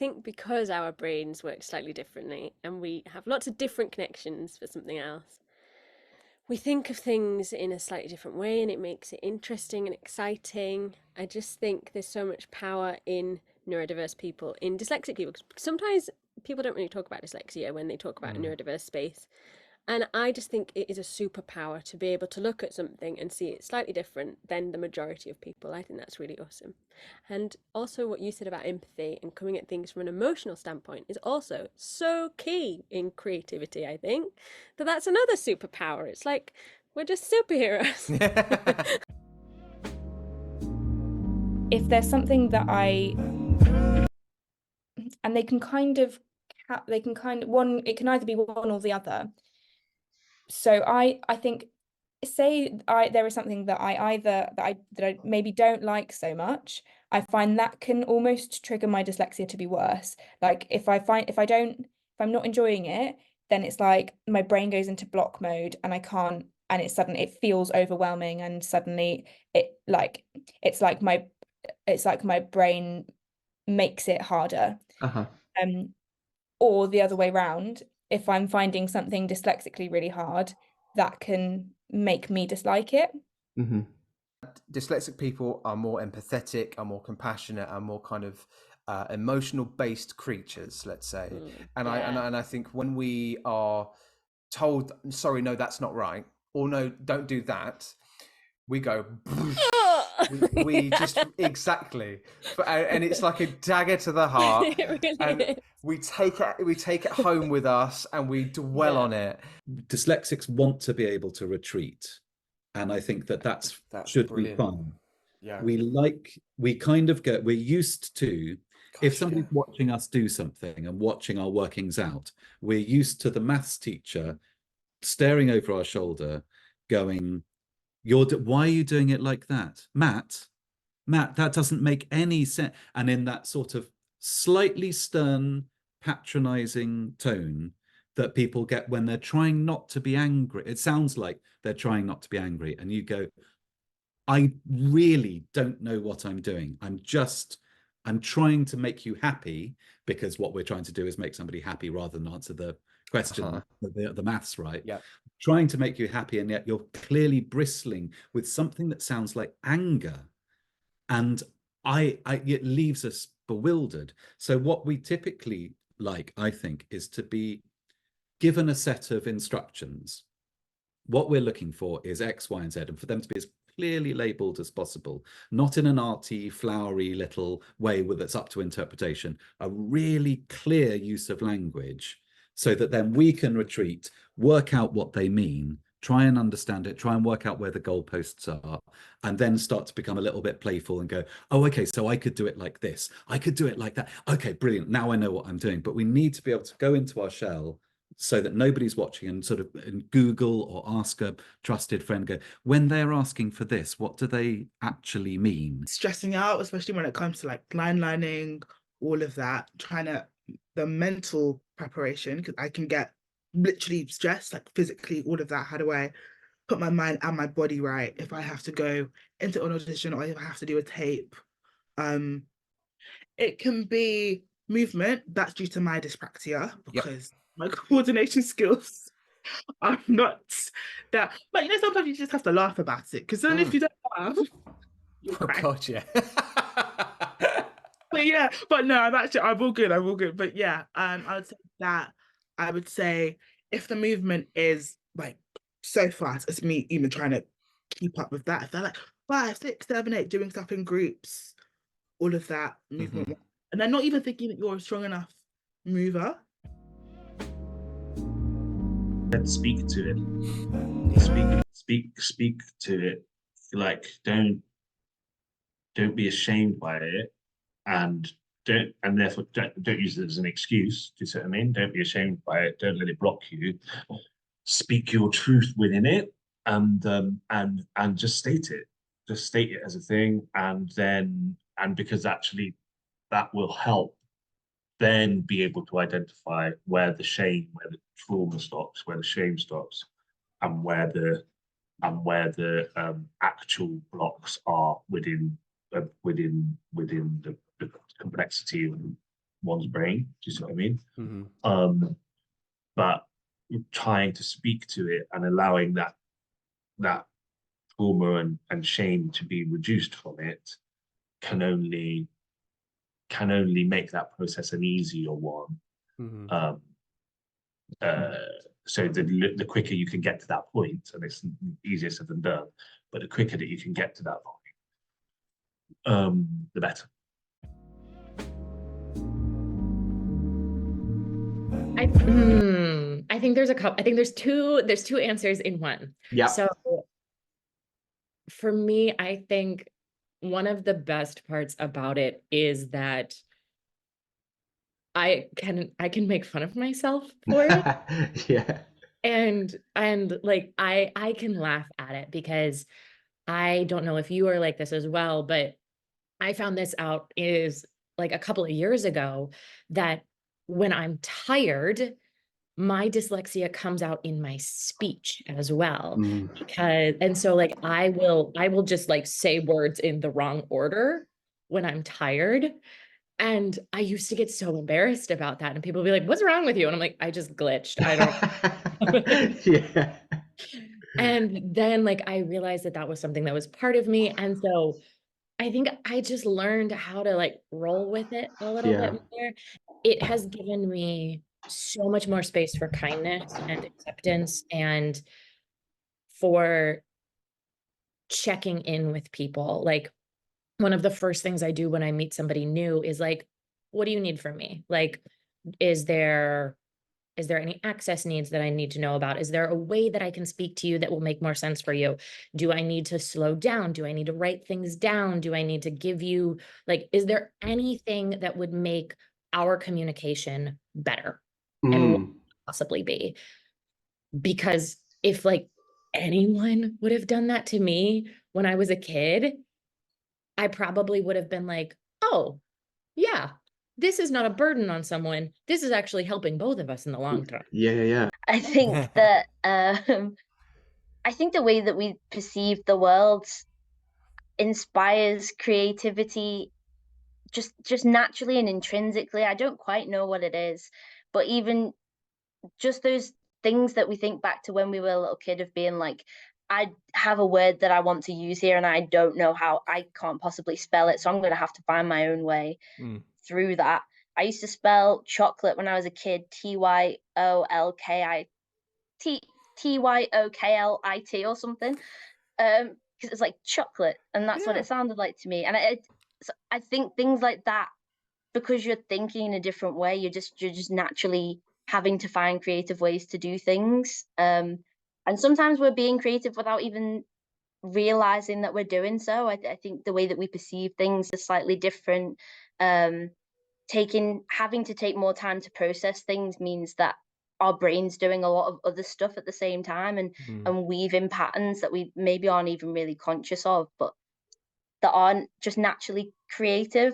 think because our brains work slightly differently and we have lots of different connections for something else, we think of things in a slightly different way and it makes it interesting and exciting. I just think there's so much power in neurodiverse people, in dyslexic people. Sometimes people don't really talk about dyslexia when they talk about a neurodiverse space. And I just think it is a superpower to be able to look at something and see it slightly different than the majority of people. I think that's really awesome. And also, what you said about empathy and coming at things from an emotional standpoint is also so key in creativity, I think. That's another superpower. It's like we're just superheroes. If there's something that and they can kind of one, it can either be one or the other. So I think, say there is something that I maybe don't like so much, I find that can almost trigger my dyslexia to be worse. Like if I'm not enjoying it, then it's like my brain goes into block mode and I can't, and it feels overwhelming, and suddenly it's like my brain makes it harder. Uh-huh. Or the other way round, if I'm finding something dyslexically really hard, that can make me dislike it. Mm-hmm. Dyslexic people are more empathetic, are more compassionate, are more kind of emotional based creatures, let's say. And I think when we are told, sorry, no, that's not right, or no, don't do that, we go we just exactly, and it's like a dagger to the heart. It really and is. we take it home with us and we dwell on it. Dyslexics want to be able to retreat, and I think that should brilliant. be fun. Yeah, we're used to, if somebody's watching us do something and watching our workings out, we're used to the maths teacher staring over our shoulder going, why are you doing it like that, Matt, that doesn't make any sense. And in that sort of slightly stern, patronizing tone that people get when they're trying not to be angry. It sounds like they're trying not to be angry, and you go, I really don't know what I'm doing. I'm trying to make you happy, because what we're trying to do is make somebody happy rather than answer the question, the maths, right? Yeah. Trying to make you happy, and yet you're clearly bristling with something that sounds like anger. And it leaves us bewildered. So what we typically like, I think, is to be given a set of instructions. What we're looking for is X, Y, and Z, and for them to be as clearly labeled as possible, not in an arty, flowery little way that's up to interpretation, a really clear use of language, so that then we can retreat, work out what they mean, try and understand it, try and work out where the goalposts are, and then start to become a little bit playful and go, oh, okay, so I could do it like this, I could do it like that. Okay, brilliant, now I know what I'm doing. But we need to be able to go into our shell so that nobody's watching, and sort of Google or ask a trusted friend, go, when they're asking for this, what do they actually mean? Stressing out, especially when it comes to like line learning, all of that, the mental preparation, because I can get literally stressed, like physically, all of that. How do I put my mind and my body right if I have to go into an audition or if I have to do a tape? It can be movement that's due to my dyspraxia, because my coordination skills are not that. But sometimes you just have to laugh about it, because then if you don't laugh, you'll cry. God, yeah. But no, I'm all good. But yeah, I would say if the movement is like so fast, it's me even trying to keep up with that. If they're like 5, 6, 7, 8, doing stuff in groups, all of that movement, and they're not even thinking that you're a strong enough mover. Let's speak to it. Speak to it. Like, don't be ashamed by it, and therefore don't use it as an excuse. Do you see what I mean? Don't be ashamed by it. Don't let it block you. Speak your truth within it, and just state it. Just state it as a thing, and because actually that will help then be able to identify where the trauma stops, where the shame stops, and where the actual blocks are within the complexity and one's brain. Do you see what I mean? Mm-hmm. But trying to speak to it and allowing that trauma and shame to be reduced from it can only make that process an easier one. Mm-hmm. So the quicker you can get to that point, and it's easier said than done, but the quicker that you can get to that point, the better. I think there's a couple. I think there's two answers in one. Yeah. So for me, I think one of the best parts about it is that I can make fun of myself for it. Yeah. And like I can laugh at it, because I don't know if you are like this as well, but I found this out is like a couple of years ago, that when I'm tired, my dyslexia comes out in my speech as well. And so like I will just like say words in the wrong order when I'm tired. And I used to get so embarrassed about that. And people would be like, "What's wrong with you?" And I'm like, "I just glitched. I don't." Yeah. And then like I realized that that was something that was part of me. And so I think I just learned how to like roll with it a little bit more. It has given me so much more space for kindness and acceptance, and for checking in with people. Like, one of the first things I do when I meet somebody new is like, "What do you need from me? Like, is there any access needs that I need to know about? Is there a way that I can speak to you that will make more sense for you? Do I need to slow down? Do I need to write things down? Do I need to give you, like, is there anything that would make our communication better? And what could it possibly be?" Because if like anyone would have done that to me when I was a kid, I probably would have been like, "Oh, yeah, this is not a burden on someone. This is actually helping both of us in the long term." Yeah. I think that I think the way that we perceive the world inspires creativity just naturally and intrinsically. I don't quite know what it is, but even just those things that we think back to when we were a little kid, of being like, I have a word that I want to use here and I don't know how, I can't possibly spell it, so I'm going to have to find my own way through that. I used to spell chocolate when I was a kid, TYOKLIT or something, because it's like chocolate, and that's what it sounded like to me. And I think things like that, because you're thinking in a different way, you're just naturally having to find creative ways to do things. And sometimes we're being creative without even realizing that we're doing so. I think the way that we perceive things is slightly different. Having to take more time to process things means that our brain's doing a lot of other stuff at the same time, and weaving patterns that we maybe aren't even really conscious of, but that aren't just naturally creative.